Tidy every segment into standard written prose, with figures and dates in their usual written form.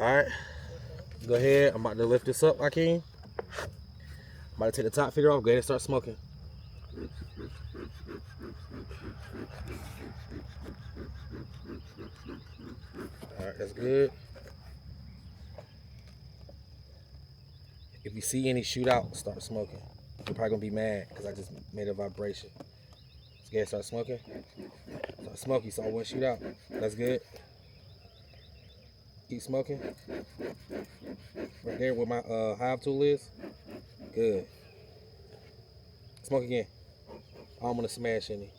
Alright. Go ahead. I'm about to lift this up, Akeem. I'm about to take the top feeder off. Go ahead and start smoking. Alright, that's good. If you see any shoot out, start smoking. You're probably gonna be mad because I just made a vibration. Let's go ahead and start smoking. Start smoking, so I won't shoot out. That's good. Keep smoking. Right there where my hive tool is. Good. Smoke again. I don't want to smash any.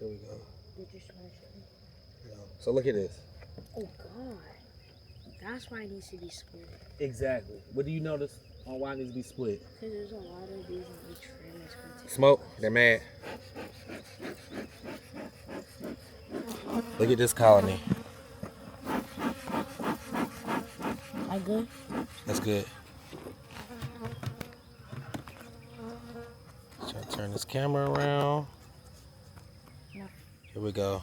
There we go. Did you smash it? No. So look at this. Oh God. That's why it needs to be split. Exactly. What do you notice on why it needs to be split? Because there's a lot of these in each frame that's going to take. Smoke. They're mad. Look at this colony. I good? That's good. Try to turn this camera around. No. Here we go.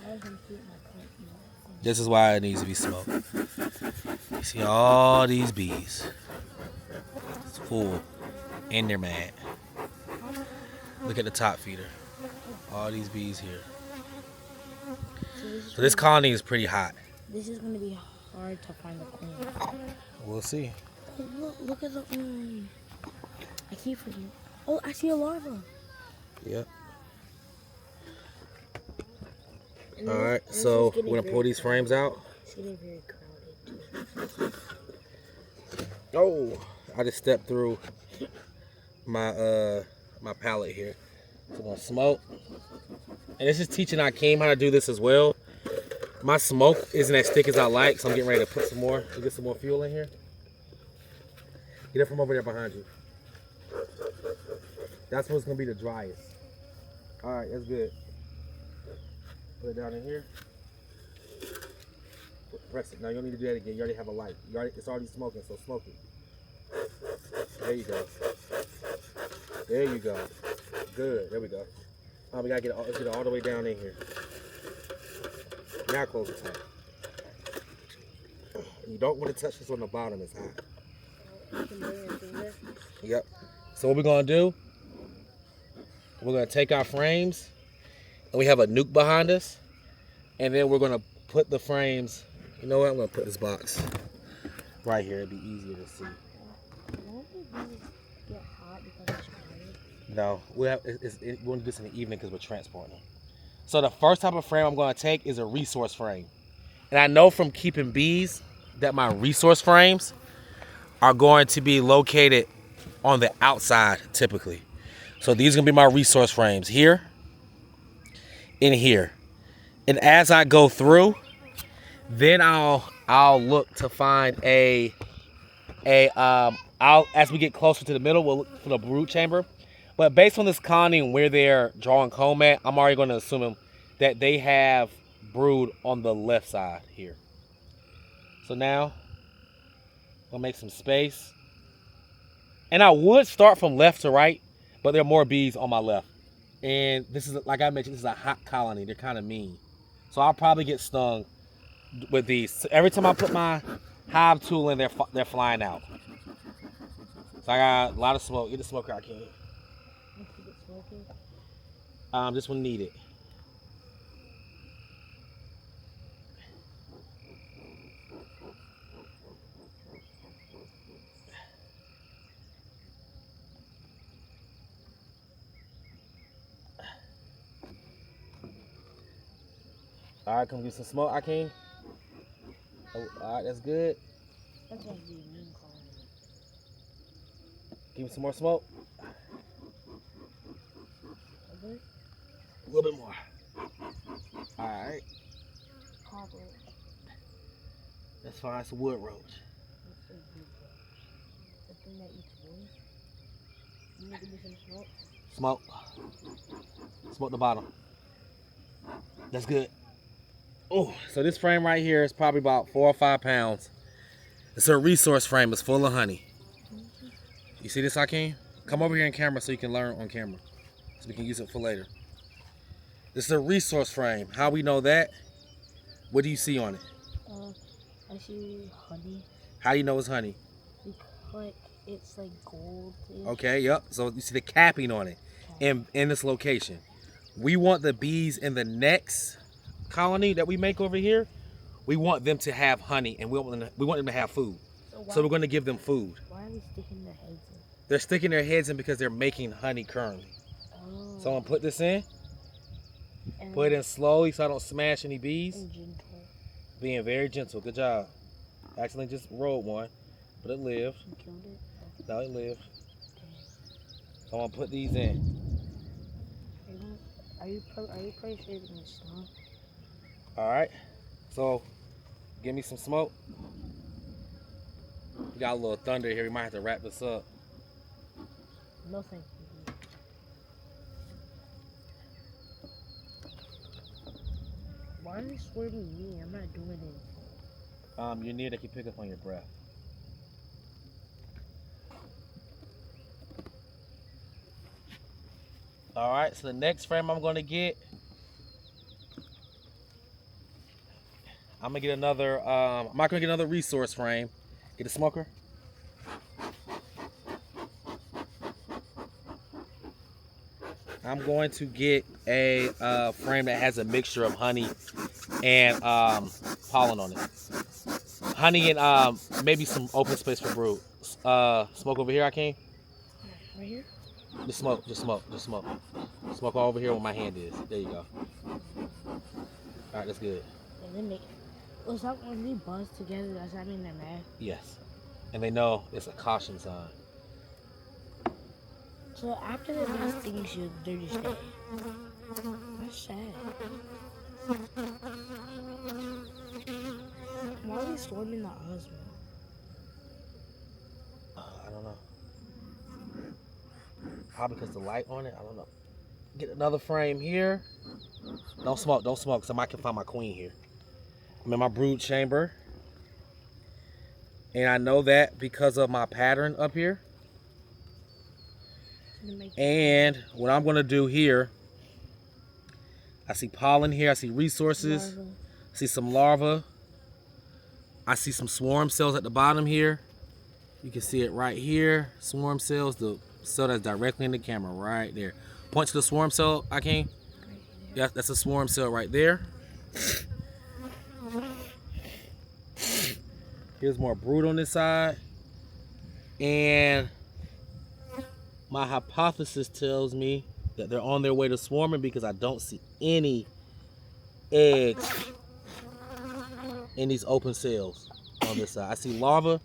I was going to keep my plate. This is why it needs to be smoked. You see all these bees. It's full. And they're mad. Look at the top feeder. All these bees here. So this colony is pretty hot. This is going to be hard to find the queen. We'll see. Oh, look at the I keep forgetting. Oh, I see a larva. Yep. Alright, so we're going to pull these frames out. See, they're very crowded too. Oh, I just stepped through my my pallet here. So I'm going to smoke. And this is teaching Akeem how to do this as well. My smoke isn't as thick as I like, so I'm getting ready to put some more, to get some more fuel in here. Get it from over there behind you. That's what's gonna be the driest. All right, that's good. Put it down in here. Press it. Now you don't need to do that again. You already have a light. It's already smoking, so smoke it. There you go. There you go. Good. There we go. Now we gotta let's get it all the way down in here. Now close the top. You don't want to touch this on the bottom, it's hot. Yep. So what we're gonna do, we're gonna take our frames, and we have a nuke behind us, and then we're gonna put the frames, you know what, I'm gonna put this box right here, it'd be easier to see. Won't the bees get hot because it's crowded? No, we'll do this in the evening because we're transporting them. So the first type of frame I'm going to take is a resource frame. And I know from keeping bees that my resource frames are going to be located on the outside typically. So these are going to be my resource frames here, in here. And as I go through, then I'll look to find as we get closer to the middle, we'll look for the brood chamber. But based on this colony and where they're drawing comb at, I'm already going to assume that they have brood on the left side here. So now, we'll make some space. And I would start from left to right, but there are more bees on my left. And this is, like I mentioned, this is a hot colony. They're kind of mean. So I'll probably get stung with these. So every time I put my hive tool in, they're flying out. So I got a lot of smoke. Get the smoker I can. This one needed. All right, come get some smoke, Akeem. Oh, all right, that's good. That's what the mean colony. Give me some more smoke. Okay. A little bit more. All right. Cockroach. That's fine. It's a wood roach. What's a wood roach? The thing that eats wood? You need to give me some smoke. Smoke. Smoke the bottom. That's good. Oh, so this frame right here is probably about 4 or 5 pounds. It's a resource frame. It's full of honey. You see this, Akeem? Come over here in camera so you can learn on camera. So we can use it for later. This is a resource frame. How we know that? What do you see on it? I see honey How do you know it's honey? because it's like gold. Okay, yep. So you see the capping on it in this location. We want the bees in the next colony that we make over here. We want them to have honey, and we want them to have food. So we're going to give them food. Why are they sticking their heads in? They're sticking their heads in because they're making honey currently. Oh. So I'm gonna put this in. And Put it in slowly so I don't smash any bees. and gentle. Being very gentle. Good job. Accidentally just rolled one, but it lived. You killed it? No, it lived. Okay. So I'm gonna put these in. Are you pretty sure you're gonna smoke? All right. So give me some smoke. We got a little thunder here. We might have to wrap this up. No thank you. Why are you squirting me? I'm not doing anything. You're near, they can pick up on your breath. All right, so the next frame I'm gonna get, I'm gonna get another, I'm not gonna get another resource frame. Get a smoker. I'm going to get a frame that has a mixture of honey and pollen on it. Honey and maybe some open space for brood. Smoke over here, Akeem. Right here? Just smoke, just smoke, just smoke. Smoke all over here where my hand is. There you go. All right, that's good. And then was that when we buzz together, does that mean they're mad? Yes. And they know it's a caution sign. So after the bee stings you, they're just dead. That's sad. Why are we storming the Osmo? I don't know. Probably because the light on it. I don't know. Get another frame here. Don't smoke, because I might can find my queen here. I'm in my brood chamber. And I know that because of my pattern up here. And what I'm going to do here, I see pollen here. I see resources. Larva. I see some larvae. I see some swarm cells at the bottom here. You can see it right here. Swarm cells, the cell that's directly in the camera right there. Point to the swarm cell, Akeem. Yeah, that's a swarm cell right there. Here's more brood on this side. And my hypothesis tells me that they're on their way to swarming because I don't see any eggs in these open cells on this side. I see larvae,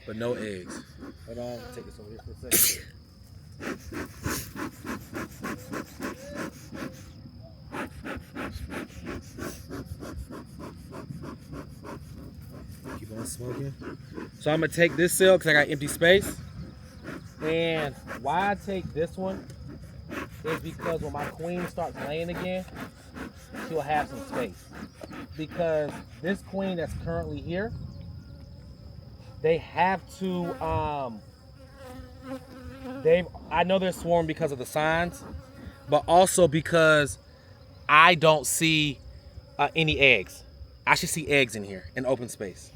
but no eggs. Hold on, take this over here for a second. Keep on smoking. So I'm gonna take this cell because I got empty space. And why I take this one is because when my queen starts laying again, she'll have some space. Because this queen that's currently here, they have to, I know they're swarming because of the signs, but also because I don't see any eggs. I should see eggs in here, in open space.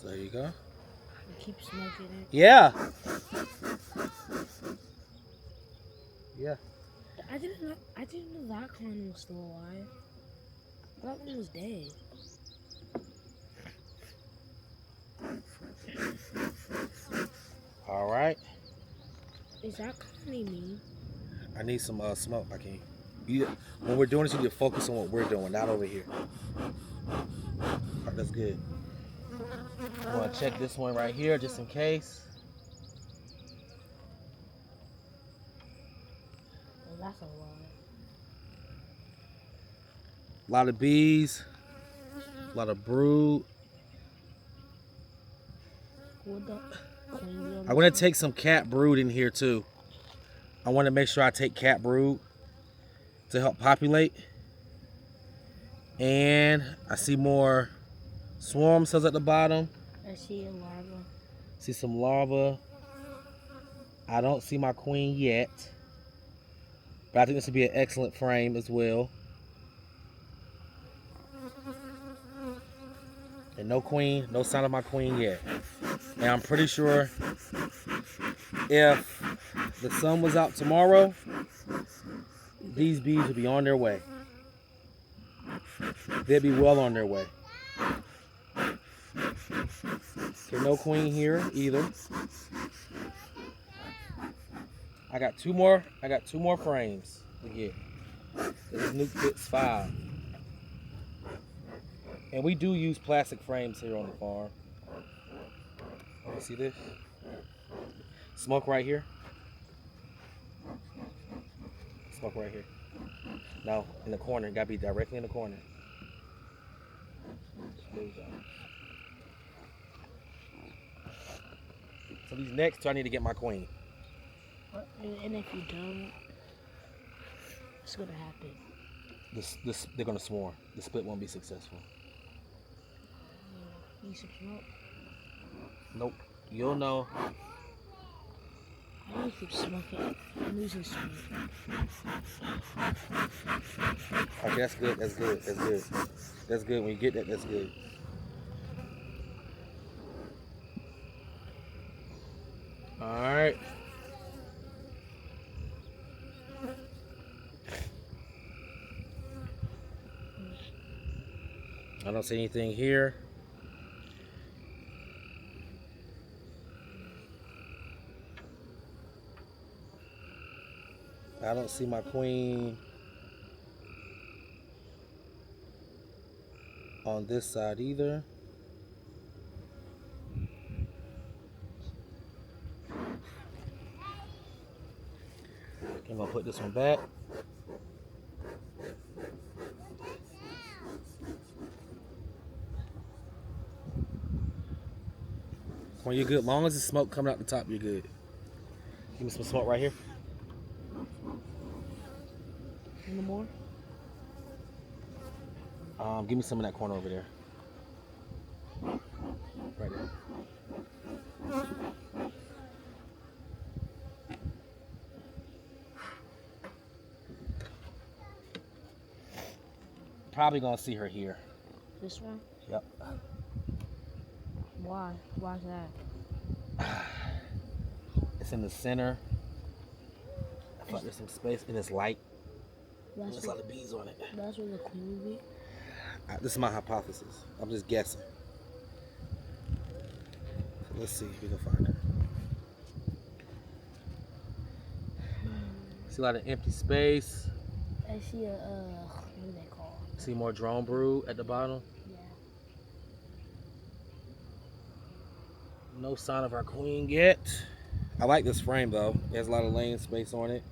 So there you go. You keep smoking it. Yeah. Yeah. I didn't know that colony was still alive. I thought it was dead. All right. Is that colony mean? I need some smoke. I can't. When we're doing this, you need to focus on what we're doing, not over here. All right, that's good. I'm gonna check this one right here just in case. Well, that's a lot. A lot of bees, a lot of brood. Would the queen be on I'm gonna take some cat brood in here too. I want to make sure I take cat brood to help populate. And I see more swarm cells at the bottom. I see a larva. See some larvae. I don't see my queen yet. But I think this would be an excellent frame as well. And no queen, no sign of my queen yet. And I'm pretty sure if the sun was out tomorrow, these bees would be on their way. They'd be well on their way. Okay, no queen here either. I got two more frames to get. This is Nuke Fits 5. And we do use plastic frames here on the farm. You see this? Smoke right here. Smoke right here. No, in the corner. It gotta be directly in the corner. So these next two, I need to get my queen. And if you don't, what's gonna happen? They're gonna swarm. The split won't be successful. You some smoke? Nope. You'll know. I need to keep smoking. I'm losing smoke. Okay, that's good. That's good. That's good. That's good. When you get that, that's good. All right. I don't see anything here. I don't see my queen on this side either. I'm gonna put this one back. When you're good, long as the smoke coming out the top, you're good. Give me some smoke right here. Any more? Give me some in that corner over there. Right there. Probably gonna see her here. This one? Yep. Why? Why's that? It's in the center. I thought there's some space and it's light. There's a lot of bees on it. That's where the queen would be? This is my hypothesis. I'm just guessing. So let's see if we can find her. See a lot of empty space. I see a, what do they call? See more drone brood at the bottom. Yeah. No sign of our queen yet. I like this frame though. It has a lot of lane space on it.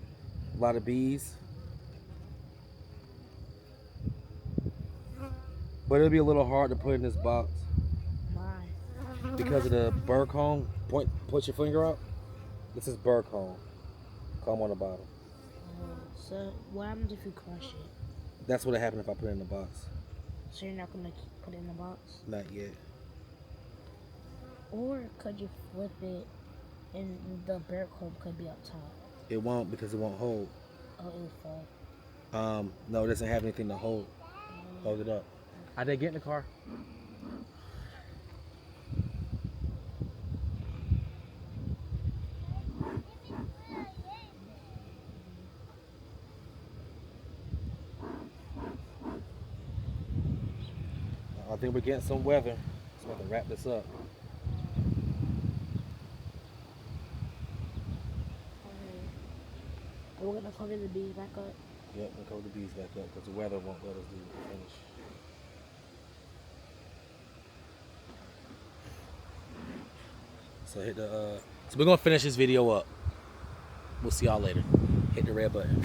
A lot of bees. But it'll be a little hard to put in this box. Why? Because of the burr comb. Put your finger up. This is burr comb. Comb on the bottom. So what happens if you crush it? That's what would happen if I put it in the box. So you're not gonna put it in the box? Not yet. Or could you flip it and the bear comb could be up top? It won't because it won't hold. Oh, it will fall. No, it doesn't have anything to hold it up. How'd they get in the car? I think we're getting some weather. So I can wrap this up. Are we gonna cover the bees back up? Yep, we'll cover the bees back up because the weather won't let us do the finish. So so we're gonna finish this video up. We'll see y'all later. Hit the red button.